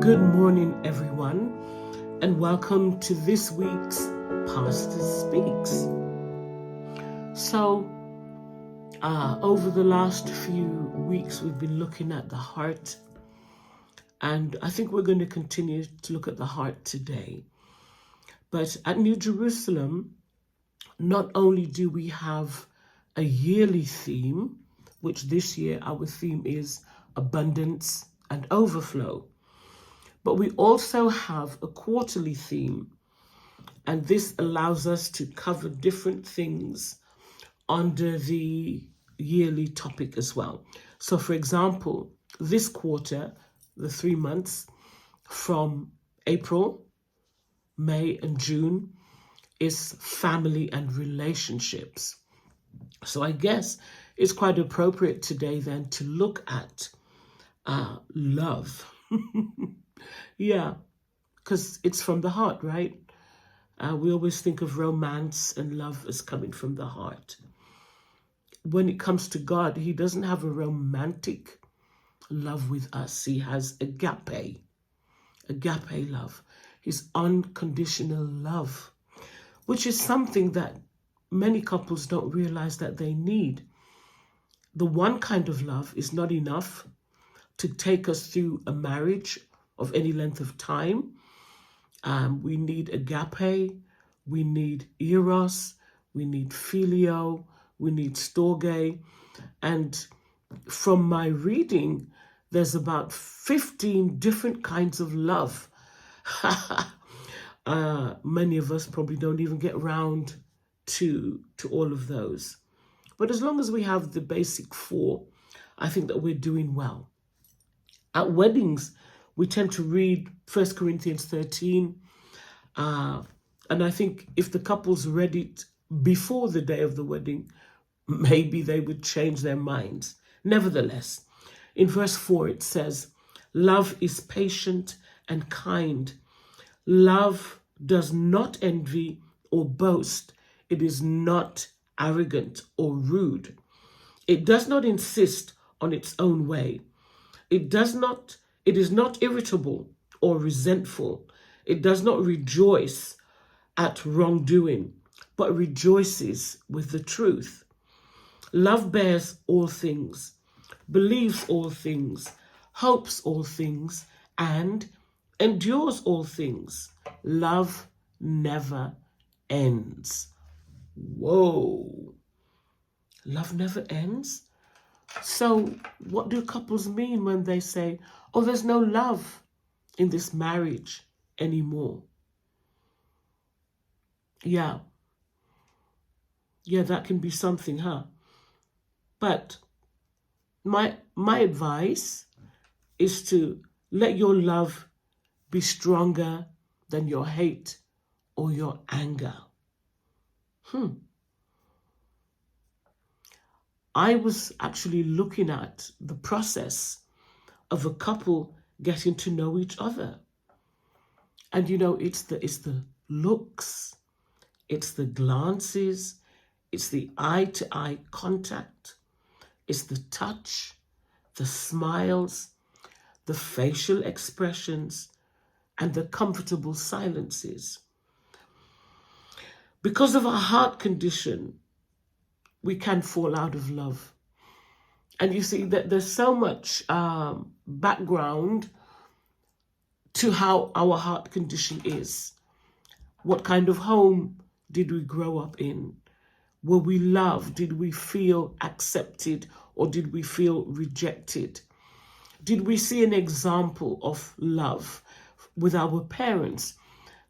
Good morning, everyone, and welcome to this week's Pastor Speaks. So, over the last few weeks, we've been looking at the heart, and I think we're going to continue to look at the heart today. But at New Jerusalem, not only do we have a yearly theme, which this year our theme is abundance and overflow, but we also have a quarterly theme, and this allows us to cover different things under the yearly topic as well. So for example, this quarter, the 3 months from April, May and June, is family and relationships. So I guess it's quite appropriate today then to look at love. Yeah, because it's from the heart, right? We always think of romance and love as coming from the heart. When it comes to God, he doesn't have a romantic love with us. He has agape love, his unconditional love, which is something that many couples don't realize that they need. The one kind of love is not enough to take us through a marriage of any length of time. We need agape, we need eros, we need phileo, we need storge. And from my reading, there's about 15 different kinds of love. Many of us probably don't even get round to all of those. But as long as we have the basic 4, I think that we're doing well. At weddings, we tend to read 1 Corinthians 13. And I think if the couples read it before the day of the wedding, maybe they would change their minds. Nevertheless, in verse 4, it says, "Love is patient and kind. Love does not envy or boast. It is not arrogant or rude. It does not insist on its own way. It is not irritable or resentful. It does not rejoice at wrongdoing, but rejoices with the truth. Love bears all things, believes all things, hopes all things, and endures all things. Love never ends." Whoa. Love never ends? So what do couples mean when they say, oh, there's no love in this marriage anymore? Yeah, that can be something, huh? But my advice is to let your love be stronger than your hate or your anger. I was actually looking at the process of a couple getting to know each other. And it's the looks, it's the glances, it's the eye-to-eye contact, it's the touch, the smiles, the facial expressions, and the comfortable silences. Because of our heart condition, we can fall out of love. And you see that there's so much background to how our heart condition is. What kind of home did we grow up in? Were we loved? Did we feel accepted, or did we feel rejected? Did we see an example of love with our parents?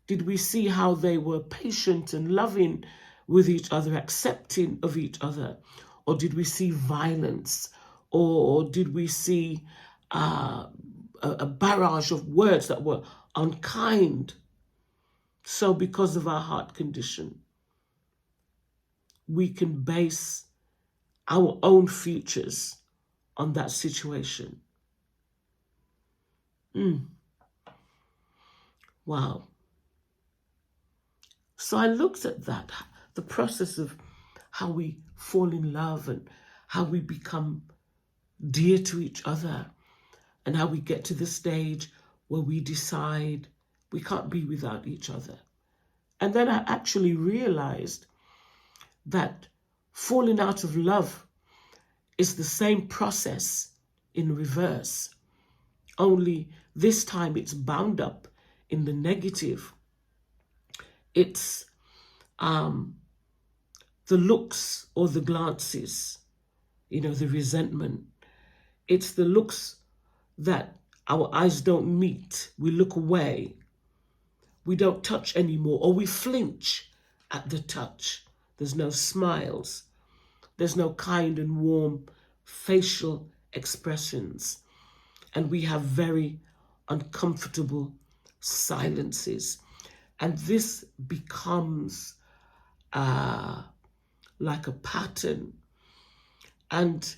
Did we see how they were patient and loving with each other, accepting of each other? Or did we see violence? Or did we see a barrage of words that were unkind? So because of our heart condition, we can base our own futures on that situation. Wow. So I looked at that, the process of how we fall in love and how we become dear to each other and how we get to the stage where we decide we can't be without each other. And then I actually realized that falling out of love is the same process in reverse, only this time it's bound up in the negative. It's the looks or the glances, the resentment. It's the looks that our eyes don't meet. We look away. We don't touch anymore, or we flinch at the touch. There's no smiles. There's no kind and warm facial expressions. And we have very uncomfortable silences. And this becomes like a pattern. And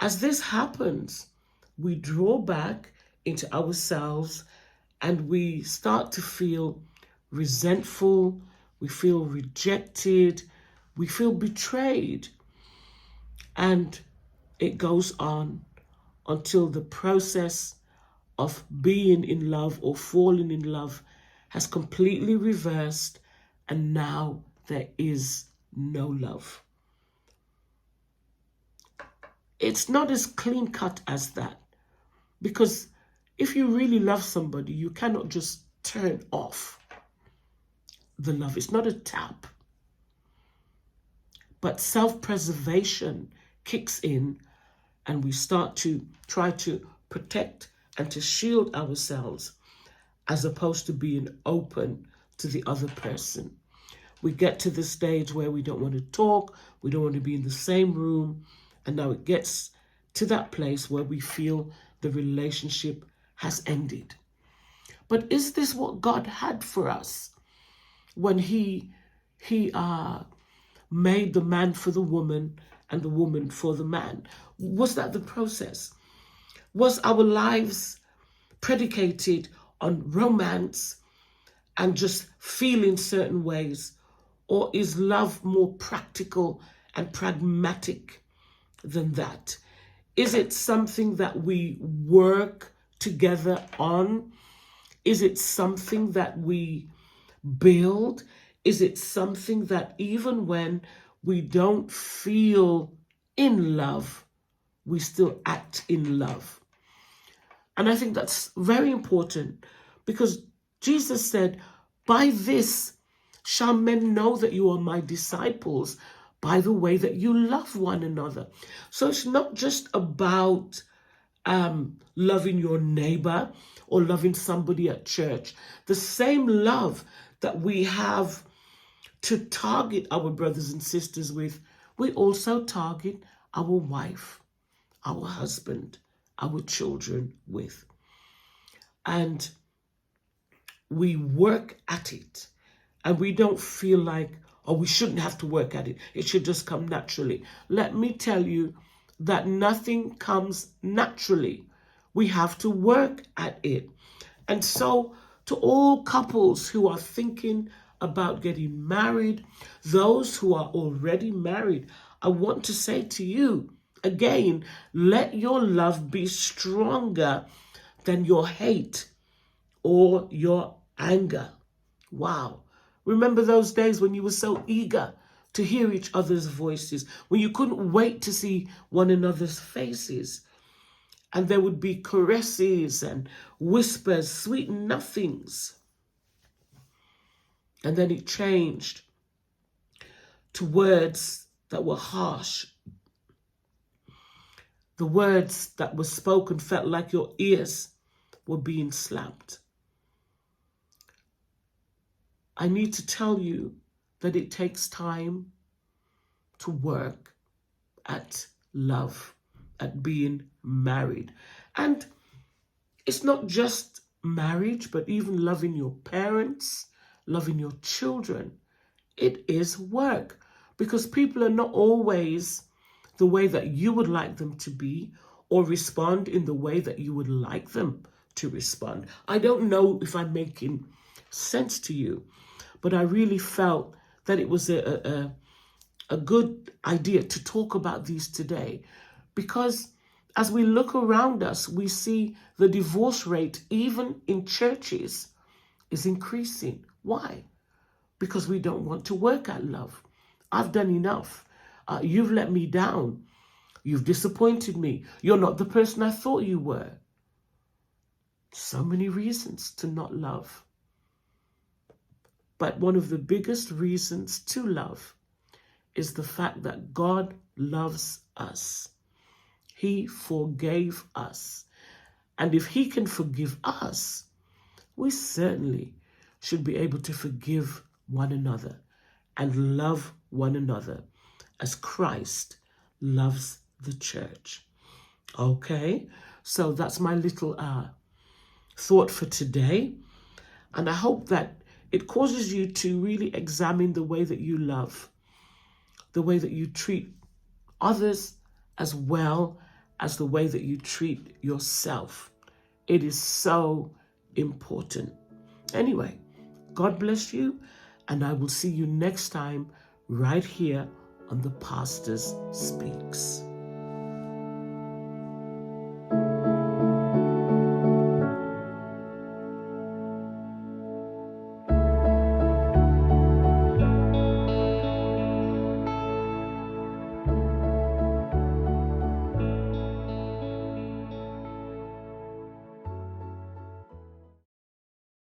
as this happens, we draw back into ourselves and we start to feel resentful, we feel rejected, we feel betrayed. And it goes on until the process of being in love or falling in love has completely reversed, and now there is no love. It's not as clean cut as that, because if you really love somebody, you cannot just turn off the love. It's not a tap. But self-preservation kicks in, and we start to try to protect and to shield ourselves, as opposed to being open to the other person. We get to the stage where we don't want to talk, we don't want to be in the same room, and now it gets to that place where we feel the relationship has ended. But is this what God had for us when he made the man for the woman and the woman for the man? Was that the process? Was our lives predicated on romance and just feeling certain ways? Or is love more practical and pragmatic than that? Is it something that we work together on? Is it something that we build? Is it something that even when we don't feel in love, we still act in love? And I think that's very important, because Jesus said, by this shall men know that you are my disciples, by the way that you love one another. So it's not just about loving your neighbor or loving somebody at church. The same love that we have to target our brothers and sisters with, we also target our wife, our husband, our children with. And we work at it, and we don't feel like, oh, we shouldn't have to work at it. It should just come naturally. Let me tell you that nothing comes naturally. We have to work at it. And so to all couples who are thinking about getting married, those who are already married, I want to say to you, again, let your love be stronger than your hate or your anger. Wow. Remember those days when you were so eager to hear each other's voices, when you couldn't wait to see one another's faces, and there would be caresses and whispers, sweet nothings. And then it changed to words that were harsh. The words that were spoken felt like your ears were being slapped. I need to tell you that it takes time to work at love, at being married. And it's not just marriage, but even loving your parents, loving your children. It is work, because people are not always the way that you would like them to be, or respond in the way that you would like them to respond. I don't know if I'm making sense to you, but I really felt that it was a good idea to talk about these today, because As we look around us, we see the divorce rate, even in churches, is increasing. Why? Because we don't want to work at love. I've done enough. You've let me down. You've disappointed me. You're not the person I thought you were. So many reasons to not love. But one of the biggest reasons to love is the fact that God loves us. He forgave us. And if he can forgive us, we certainly should be able to forgive one another and love one another as Christ loves the church. Okay, so that's my little thought for today. And I hope that it causes you to really examine the way that you love, the way that you treat others, as well as the way that you treat yourself. It is so important. Anyway, God bless you, and I will see you next time right here on the Pastor Speaks.